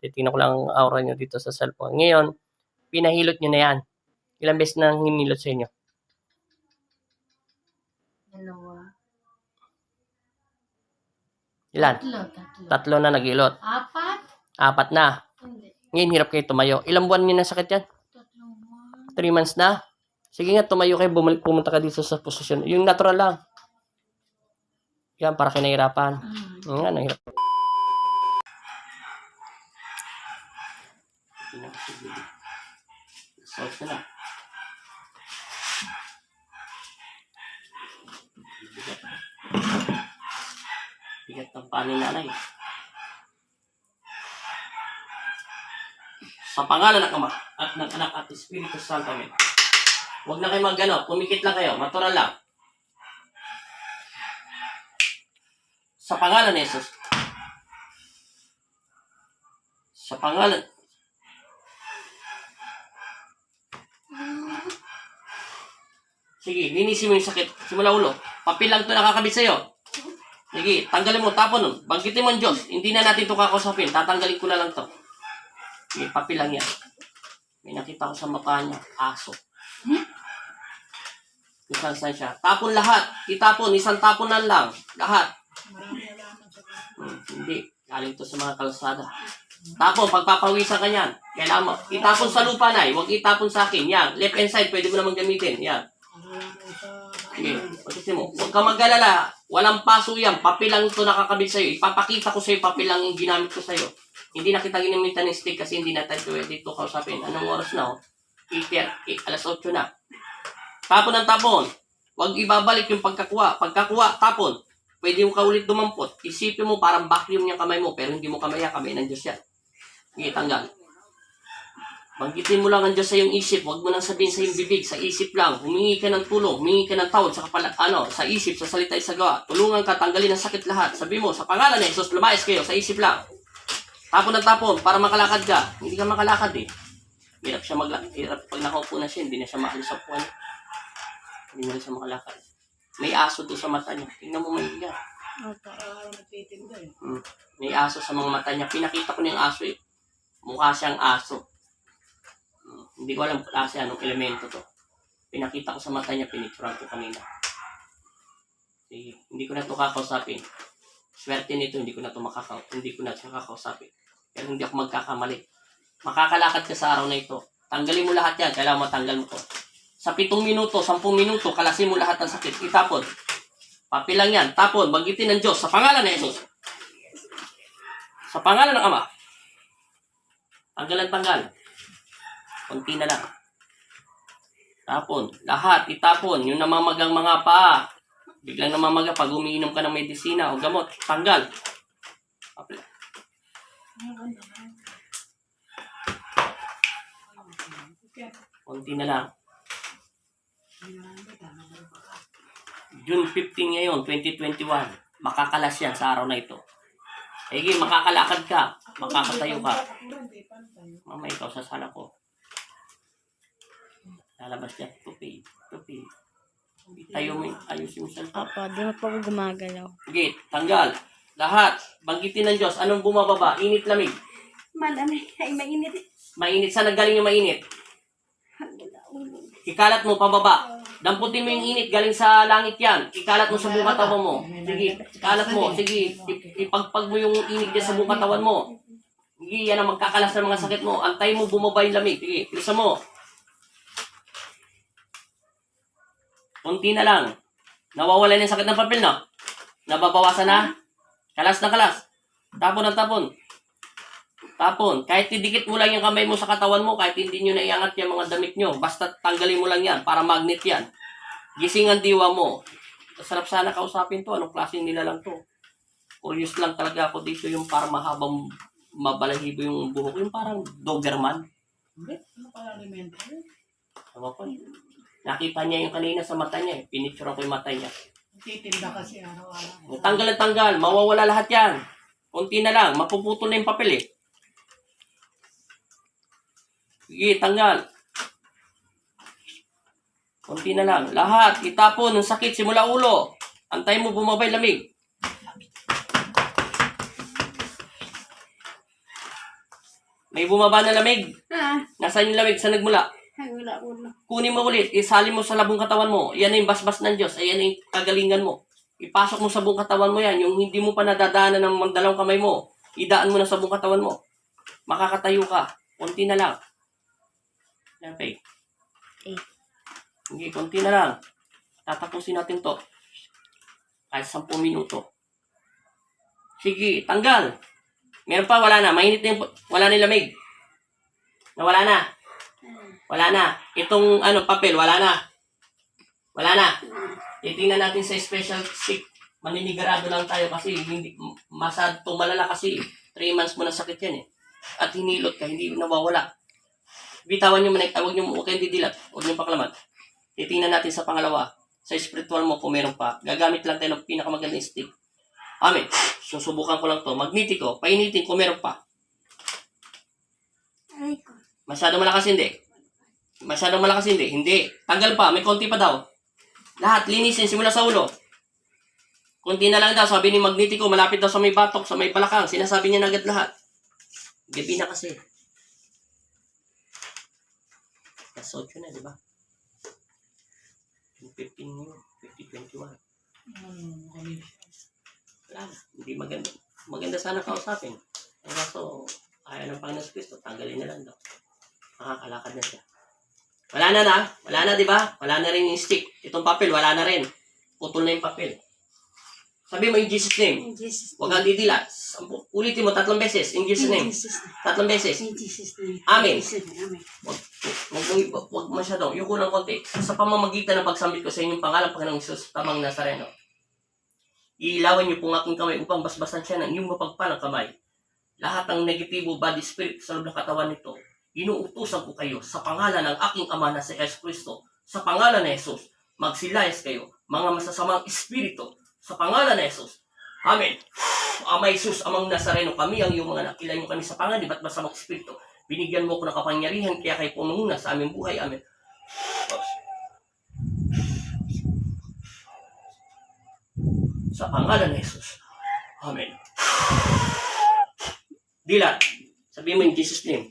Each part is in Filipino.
Titingnan ko lang ang aura nyo dito sa cellphone. Ngayon, pinahilot nyo na yan. Ilang beses na hinilot sa inyo? Dalawa. Ilan? Tatlo. Tatlo na naghilot. Apat na. Hindi. Ngayon, hirap kayo tumayo. Ilang buwan nyo na sakit yan? 3 months. 3 months na? Sige nga, tumayo kayo. Pumunta ka dito sa posisyon. Yung natural lang. Yan, para kayo nahirapan. Nga, nahirap. Sauce na lang. Bigat ng panin nanay. Sa pangalan ng Ama at ng Anak at Espiritu Santo, amen. Huwag na kayo mag-ano, pumikit lang kayo, matural lang. Sa pangalan ni Jesus. Sa pangalan. Sige, linisin mo yung sakit. Simula ulo. Papel lang ito nakakabit sa'yo. Sige, tanggalin mo, tapon nun. Banggitin mo ang Diyos. Hindi na natin ito kakausapin. Tatanggalin ko na lang ito. Sige, papel lang yan. May nakita ko sa mata niya. Aso. Isang siya. Tapon lahat. Itapon. Isang tapon na lang. Lahat. Hindi. Galing to sa mga kalsada. Tapon, pagpapawisan ka yan. Kailangan mo. Itapon sa lupa na. Huwag itapon sa akin. Yan. Left and side, pwede mo naman gamitin. Yan. Sige. Pagkisi mo. Huwag ka mag-alala. Walang paso yan. Papel lang ito nakakabit sa'yo. Ipapakita ko sa'yo. Papel lang yung ginamit ko sa'yo. Hindi na kita ginamitan ng stick kasi hindi na tayo dito kausapin. Anong oras na? 8:00. Alas 8 na. Tapon ang tapon. Huwag ibabalik yung pagkakuha. Pagkakuha, tapon. Pwede mo ka ulit dumampot. Isipin mo parang vacuum yung kamay mo, pero hindi mo kamay yan. Kamay ng Diyos yan. Sige, tanggal. Banggitin mo lang ang Diyos sa iyong isip. Huwag mo nang sabihin sa iyong bibig. Sa isip lang. Humingi ka ng tulong. Humingi ka ng tawad sa sa isip, sa salita, sa gawa. Tulungan ka, tanggalin ang sakit lahat. Sabi mo, sa pangalan ni Jesus, lumayas kayo. Sa isip lang. Tapon ng tapon para makalakad ka. Hindi ka makalakad eh. Hirap siya hirap pag nakaupo na siya, hindi na siya maalis sa puwan. Hindi na siya makalakad. May aso doon sa mata niya. Tingnan mo may iga. May aso sa mga mata niya. Pinakita ko na yung aso eh. Mukha siyang aso. Hindi ko alam klase anong elemento to. Pinakita ko sa mata niya, pinicturan ko kanina. Sige, hindi ko na ito kakausapin. Swerte nito, hindi ko na ito kakausapin. Pero hindi ako magkakamali. Makakalakad ka sa araw na ito. Tanggalin mo lahat yan. Kailangan matanggal mo ko. Sa 7 minuto, 10 minuto, kalasin mo lahat ng sakit. Itapon. Papel lang yan. Tapon. Banggitin ng Diyos. Sa pangalan ng Jesus. Sa pangalan ng Ama. Tanggal. Kunti na lang. Tapon. Lahat. Itapon. Yung namamagang mga paa. Biglang namamaga pag umiinom ka ng medisina o gamot. Tanggal. Papel. Kunti na lang. June 15 ngayon, 2021. Makakalas yan sa araw na ito. Sige, makakalakad ka. Makakatayo ka. Mama, ikaw sa sala ko. Lalabas niya. Tupi. Tayo mo yung ayusin mo sa top. Opo, di mo po ako gumagalaw. Sige, tanggal. Lahat. Banggitin ng Diyos. Anong bumababa? Init, lamig. Malamig. Ay, mainit. Mainit. Saan nagaling yung mainit? Ikalat mo pababa. Damputin mo yung init. Galing sa langit yan. Ikalat mo sa buong katawan mo. Sige, ikalat mo. Sige, ipagpag mo yung init dyan sa buong katawan mo. Sige, yan ang magkakalas ng mga sakit mo. Antay mo bumaba yung lamig. Sige, pilisa mo. Kunti na lang. Nawawala na yung sakit ng papel, no? Nababawasan na? Kalas na kalas. Tapon ng tapon. Tapon. Kahit idikit mo lang yung kamay mo sa katawan mo, kahit hindi nyo naiangat yung mga damit nyo, basta tanggalin mo lang yan para magnet yan. Gising ang diwa mo. Sarap sana kausapin to. Anong klaseng nila lang to? Curious lang talaga ako dito yung parang mahabang mabalahibo yung buhok. Yung parang Doberman. Hindi, ano pala alimento? Ewan ko. Nakita niya yung kanina sa mata niya. Pinicture ko yung mata niya. Titinda kasi araw-araw. Tanggal at tanggal. Mawawala lahat yan. Kunti na lang. Mapuputol na yung papel eh. Sige, tanggal. Kunti na lang. Lahat. Itapon ng sakit simula ulo. Antay mo bumabay lamig. May bumaba na lamig. Nasaan yung lamig? Saan nagmula? Ay, wala. Kunin mo ulit. Isali mo sa labong katawan mo. Yan yung basbas ng Diyos. Ayan yung kagalingan mo. Ipasok mo sa buong katawan mo yan. Yung hindi mo pa nadadaanan ng dalawang kamay mo. Idaan mo na sa buong katawan mo. Makakatayo ka. Konti na lang. Yan, Faye. Hindi, konti na lang. Tatapusin natin to. Kahit 10 minuto. Sige, tanggal. Meron pa, wala na. Mainit na yung, wala na yung lamig. Nawala na. Wala na. Itong papel, wala na. Wala na. Titingnan natin sa special stick. Maninigarado lang tayo kasi hindi masad tumalala kasi 3 months mo na sakit yan eh. At hinilot ka, hindi nawawala. Bitawan nyo man, huwag nyo huwag kayong didilat. Huwag nyo paklaman. Titingnan natin sa pangalawa. Sa spiritual mo kung meron pa. Gagamit lang tayo ng pinakamagandang stick. Amen. Susubukan ko lang to. Magnetiko. Painitin kung meron pa. Ay, ko. Masyadong malakas hindi. Masyadong malakas hindi. Hindi. Tanggal pa. May konti pa daw. Lahat. Linisin. Simula sa ulo. Konti na lang daw. Sabi ni Magnetico. Malapit daw sa may batok. Sa may balakang. Sinasabi niya na agad lahat. Gabi na kasi. Kasot yun na, di ba? 15 yun. 50-21. Wala na. Hindi maganda. Maganda sana kausapin. Ay kaso, ayaw ng Panginoon Kristo. Tanggalin na lang daw. Makakalakad na siya. Wala na na. Wala na, di ba? Wala na rin yung stick. Itong papel, wala na rin. Putol na yung papel. Sabi mo in Jesus name. In Jesus. Huwag kang didilat. Ulitin mo 3 beses. In Jesus name. 3 beses. In Jesus name. Amen. Amen. Huwag masyadong. Yung kulang konti. Sa pamamagitan ng pagsambit ko sa inyong pangalan, Panginoong Isus, tamang Nazareno. Iilawan niyo pong aking kamay upang basbasan siya ng iyong mapagpalang kamay. Lahat ng negatibo body spirit sa loob ng katawan nito, inuutusan ko kayo sa pangalan ng aking Ama na si Jesus Kristo. Sa pangalan ni Jesus, magsilayas kayo, mga masasamang espiritu, sa pangalan ni Jesus. Amen. Ama Jesus, Amang Nazareno, kami ang iyong mga nakilay mo kami sa panganib at masamang espiritu. Binigyan mo ko ng kapangyarihan, kaya kayo pumunguna sa aming buhay. Amen. Sa pangalan ni Jesus. Amen. Dilat. Sabi mo in Jesus name.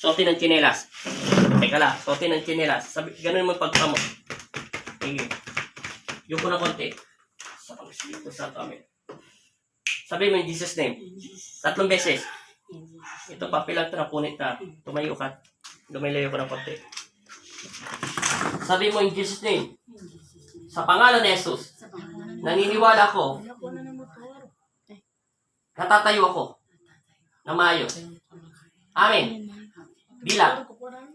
Suotin ng tsinelas. Teka lang. Suotin ng tsinelas. Ganun mo pagkamo. Sige. Yung ko na konti. Sa Espiritu Santo. Amen. Sabi mo in Jesus name. 3 beses. Ito papel lang ito na punit na. Tumayo ka. Lumilayo ko ng konti. Sabi mo in Jesus name. Sa pangalan ni Jesus. Naniniwala ako. Natatayo ako. Na maayos. Amen. Bilang.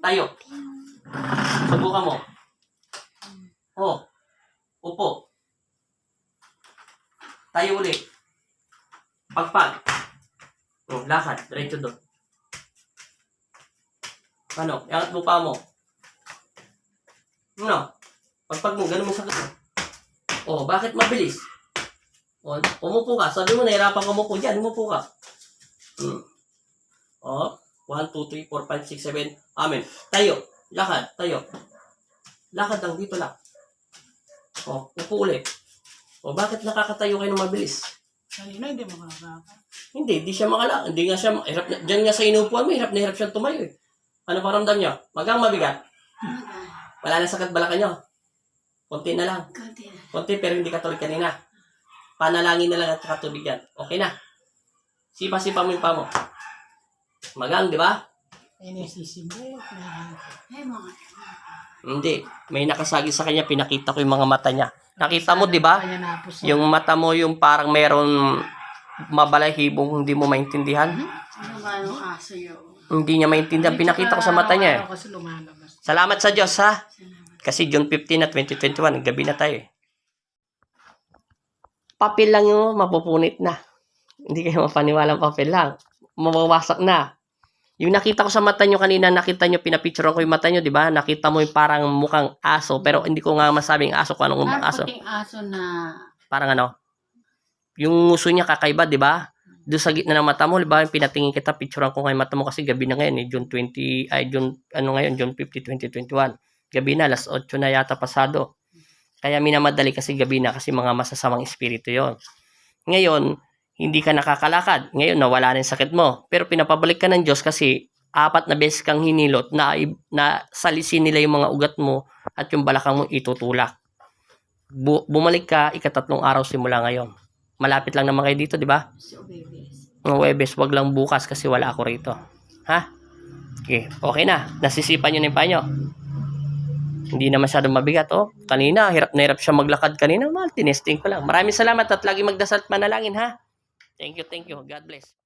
Tayo. Subukan mo. Oh. Upo. Tayo ulit. Pagpag. Oh, lakad. Diretso doon. Ano? Iangat mo pa mo. Ano? Pagpag mo. Ganun mo sakit mo. Oh, bakit mabilis? Oh, umupo ka. Sabi mo, nahirapan ka umupo. Diyan, umupo ka. Oh, 1, 2, 3, 4, 5, 6, 7. Amen. Tayo. Lakad. Tayo. Lakad lang. Dito lang. Oh, upo ulit. Oh, bakit nakakatayo kayo ng mabilis? Kanina hindi makakaka. Hindi siya makalakad. Hindi nga siya, hirap na, dyan nga sa inupuan mo, hirap na hirap siyang tumayo eh. Ano paramdam niya? Magang mabigat? Wala na sakit balakang niyo? Konti na lang. Konti pero hindi katulad kanina. Panalangin na lang at saka tubig yan. Okay na. Sipa-sipa mo yung pa mo. Magang, di ba? Ay, nasisibok. Ay, mga. Hindi. May nakasagi sa kanya, pinakita ko yung mga mata niya. Nakita mo, di ba? Kaya napos. Yung mata mo yung parang meron mabalahibong hindi mo maintindihan. Ano ba yung aso yun? Hindi niya maintindihan. Pinakita ko sa mata niya eh. Kasi lumalabas. Salamat sa Diyos ha. Kasi June 15 na 2021, gabi na tayo eh. Papel lang yung mapupunit na. Hindi kayo mapaniwalang papel lang. Mawawasak na. Yung nakita ko sa mata nyo kanina, nakita nyo, pinapicturean ko yung mata nyo, di ba? Nakita mo yung parang mukhang aso, pero hindi ko nga masabing aso kung anong aso. Puting aso na. Parang ano, yung nguso niya kakaiba, di ba? Doon sa gitna ng mata mo, di ba? Yung pinatingin kita, picturean ko nga yung mata mo kasi gabi na ngayon eh, June 50, 2021. Gabi na, alas 8 na yata pasado. Kaya minamadali kasi gabi na kasi mga masasamang espiritu yon. Ngayon, hindi ka nakakalakad. Ngayon, nawala na yung sakit mo. Pero pinapabalik ka ng Diyos kasi 4 na beses kang hinilot na salisin nila yung mga ugat mo at yung balakang mo itutulak. Bumalik ka, 3 araw simula ngayon. Malapit lang naman kayo dito, di ba? So, babies. Ng Webes, wag lang bukas kasi wala ako rito. Ha? Okay na. Nasisipan nyo na yung paa nyo. Hindi na masyadong mabigat, oh. Kanina, hirap na hirap siya maglakad kanina. Tinesting ko lang. Maraming salamat at lagi magdasal at manalangin, ha? Thank you. God bless.